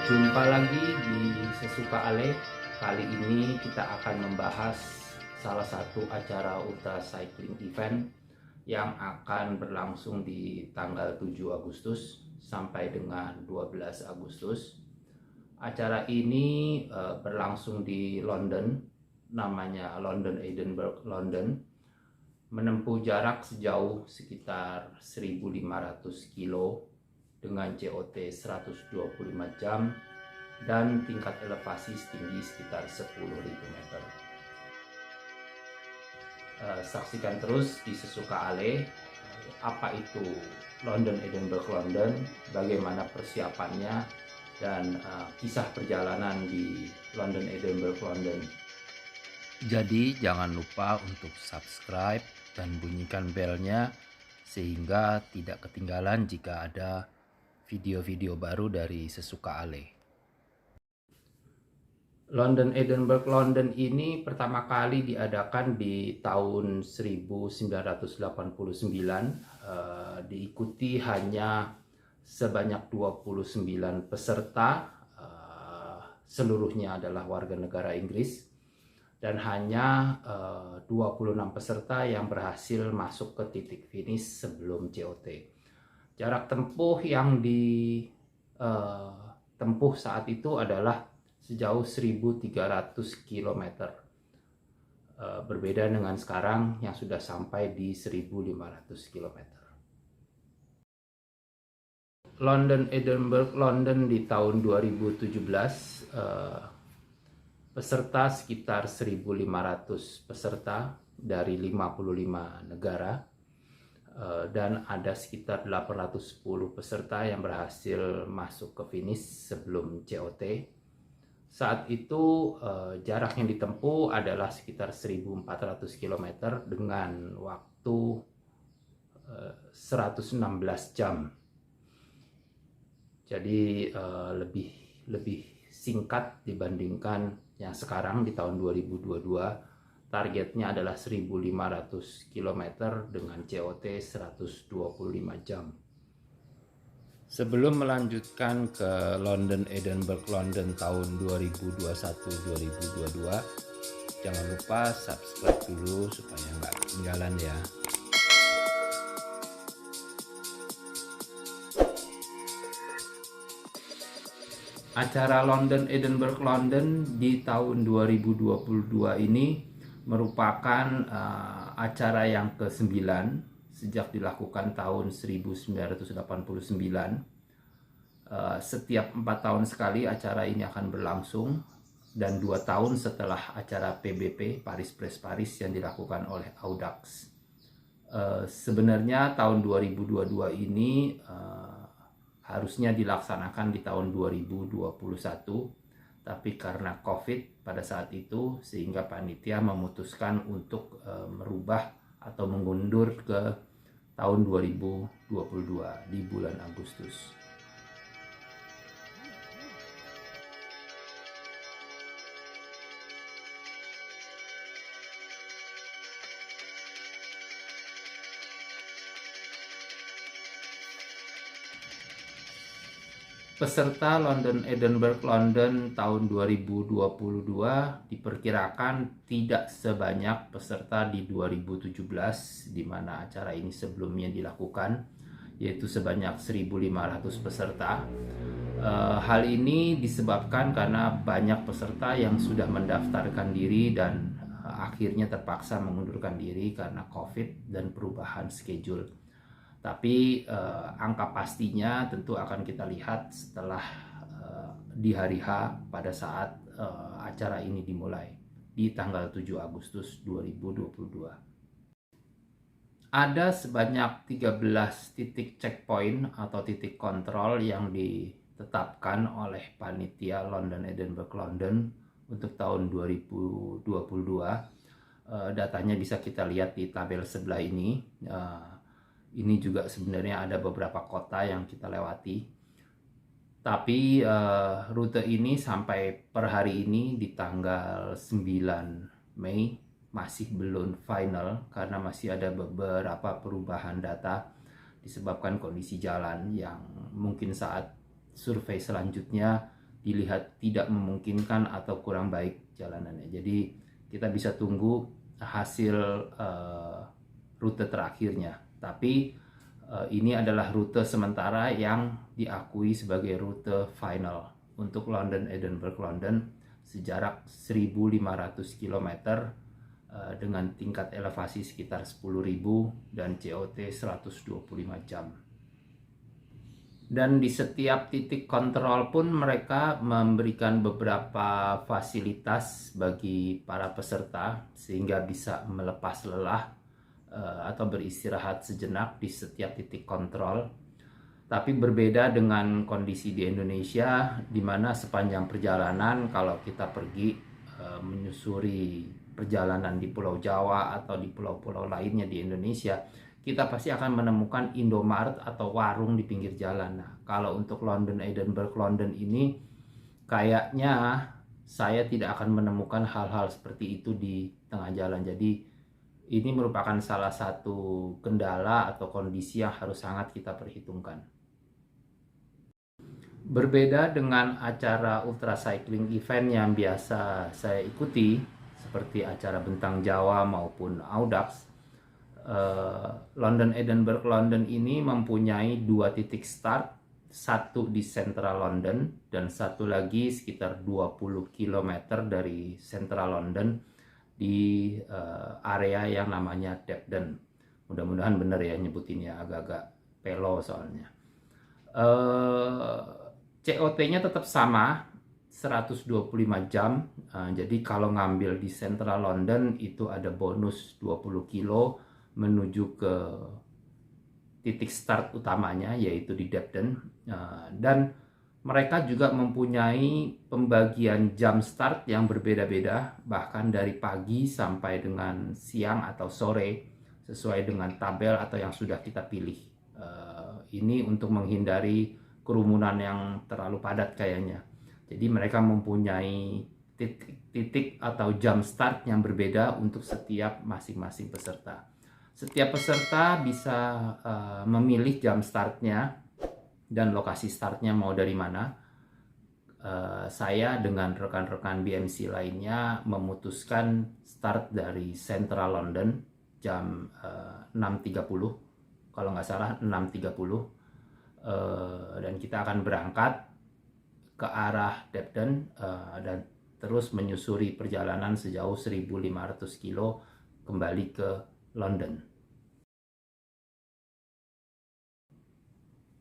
Jumpa lagi di Sesuka Ale. Kali ini kita akan membahas salah satu acara ultra cycling event yang akan berlangsung di tanggal 7 Agustus sampai dengan 12 Agustus. Acara ini berlangsung di London, namanya London Edinburgh London, menempuh jarak sejauh sekitar 1.500 kilo dengan COT 125 jam dan tingkat elevasi setinggi sekitar 10.000 meter. Saksikan terus di Sesuka Ale apa itu London Edinburgh London, bagaimana persiapannya, dan kisah perjalanan di London Edinburgh London. Jadi jangan lupa untuk subscribe dan bunyikan belnya sehingga tidak ketinggalan jika ada video-video baru dari Sesuka Ale. London Edinburgh London ini pertama kali diadakan di tahun 1989, diikuti hanya sebanyak 29 peserta, seluruhnya adalah warga negara Inggris, dan hanya 26 peserta yang berhasil masuk ke titik finish sebelum COT. Jarak tempuh yang ditempuh saat itu adalah sejauh 1.300 km. Berbeda dengan sekarang yang sudah sampai di 1.500 km. London Edinburgh London di tahun 2017, peserta sekitar 1.500 peserta dari 55 negara, dan ada sekitar 810 peserta yang berhasil masuk ke finish sebelum COT. Saat itu jarak yang ditempuh adalah sekitar 1.400 km dengan waktu 116 jam. Jadi lebih singkat dibandingkan yang sekarang di tahun 2022. Targetnya adalah 1.500 km dengan COT 125 jam. Sebelum melanjutkan ke London Edinburgh London tahun 2021-2022, jangan lupa subscribe dulu supaya nggak ketinggalan ya. Acara London Edinburgh London di tahun 2022 ini merupakan acara yang ke-9 sejak dilakukan tahun 1989. Setiap 4 tahun sekali acara ini akan berlangsung, dan 2 tahun setelah acara PBP Paris-Brest Paris yang dilakukan oleh Audax. Sebenarnya tahun 2022 ini harusnya dilaksanakan di tahun 2021, tapi karena COVID pada saat itu sehingga panitia memutuskan untuk merubah atau mengundur ke tahun 2022 di bulan Agustus. Peserta London Edinburgh London tahun 2022 diperkirakan tidak sebanyak peserta di 2017, di mana acara ini sebelumnya dilakukan, yaitu sebanyak 1.500 peserta. Hal ini disebabkan karena banyak peserta yang sudah mendaftarkan diri dan akhirnya terpaksa mengundurkan diri karena COVID dan perubahan schedule. Tapi angka pastinya tentu akan kita lihat setelah di hari H pada saat acara ini dimulai di tanggal 7 Agustus 2022. Ada sebanyak 13 titik checkpoint atau titik kontrol yang ditetapkan oleh panitia London Edinburgh London untuk tahun 2022. Datanya bisa kita lihat di tabel sebelah ini. Ini juga sebenarnya ada beberapa kota yang kita lewati. Tapi rute ini sampai per hari ini di tanggal 9 Mei masih belum final karena masih ada beberapa perubahan data disebabkan kondisi jalan yang mungkin saat survei selanjutnya dilihat tidak memungkinkan atau kurang baik jalanannya. Jadi kita bisa tunggu hasil rute terakhirnya. Tapi ini adalah rute sementara yang diakui sebagai rute final untuk London Edinburgh London sejarak 1.500 km dengan tingkat elevasi sekitar 10.000 dan COT 125 jam. Dan di setiap titik kontrol pun mereka memberikan beberapa fasilitas bagi para peserta sehingga bisa melepas lelah atau beristirahat sejenak di setiap titik kontrol. Tapi berbeda dengan kondisi di Indonesia, di mana sepanjang perjalanan kalau kita pergi menyusuri perjalanan di Pulau Jawa atau di pulau-pulau lainnya di Indonesia, kita pasti akan menemukan Indomaret atau warung di pinggir jalan. Nah, kalau untuk London Edinburgh London ini kayaknya saya tidak akan menemukan hal-hal seperti itu di tengah jalan. Jadi ini merupakan salah satu kendala atau kondisi yang harus sangat kita perhitungkan. Berbeda dengan acara ultra cycling event yang biasa saya ikuti, seperti acara Bentang Jawa maupun Audax, London Edinburgh London ini mempunyai 2 titik start, satu di Central London dan satu lagi sekitar 20 km dari Central London di area yang namanya Debden. Mudah-mudahan benar ya nyebutinnya, agak-agak pelo soalnya. COT-nya tetap sama, 125 jam. Jadi kalau ngambil di Central London itu ada bonus 20 kilo menuju ke titik start utamanya, yaitu di Debden. Dan mereka juga mempunyai pembagian jam start yang berbeda-beda, bahkan dari pagi sampai dengan siang atau sore, sesuai dengan tabel atau yang sudah kita pilih. Ini untuk menghindari kerumunan yang terlalu padat kayaknya. Jadi mereka mempunyai titik atau jam start yang berbeda untuk setiap masing-masing peserta. Setiap peserta bisa memilih jam startnya dan lokasi startnya mau dari mana. Saya dengan rekan-rekan BMC lainnya memutuskan start dari Central London jam 6.30, kalau nggak salah 6.30. Dan kita akan berangkat ke arah Debden dan terus menyusuri perjalanan sejauh 1.500 kilo kembali ke London.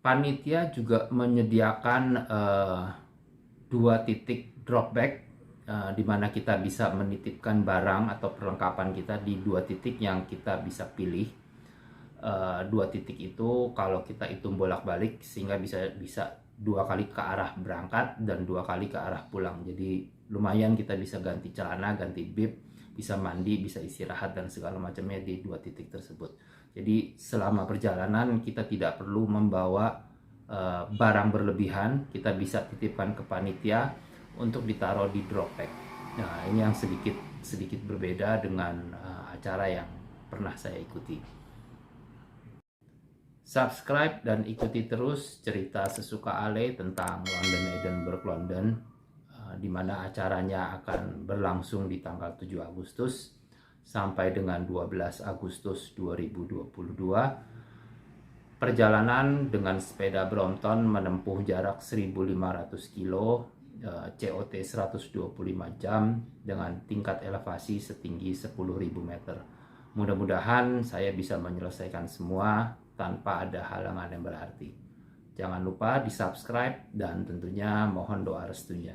Panitia juga menyediakan 2 titik dropback di mana kita bisa menitipkan barang atau perlengkapan kita di 2 titik yang kita bisa pilih. 2 titik itu kalau kita hitung bolak-balik sehingga bisa 2 kali ke arah berangkat dan 2 kali ke arah pulang. Jadi lumayan kita bisa ganti celana, ganti bib, bisa mandi, bisa istirahat dan segala macamnya di 2 titik tersebut. Jadi selama perjalanan kita tidak perlu membawa barang berlebihan, kita bisa titipkan ke panitia untuk ditaruh di dropback. Nah, ini yang sedikit berbeda dengan acara yang pernah saya ikuti. Subscribe dan ikuti terus cerita sesuka Ale tentang London Edinburgh London, di mana acaranya akan berlangsung di tanggal 7 Agustus sampai dengan 12 Agustus 2022. Perjalanan dengan sepeda Brompton menempuh jarak 1.500 kilo, COT 125 jam dengan tingkat elevasi setinggi 10.000 meter. Mudah-mudahan saya bisa menyelesaikan semua tanpa ada halangan yang berarti. Jangan lupa di subscribe dan tentunya mohon doa restunya.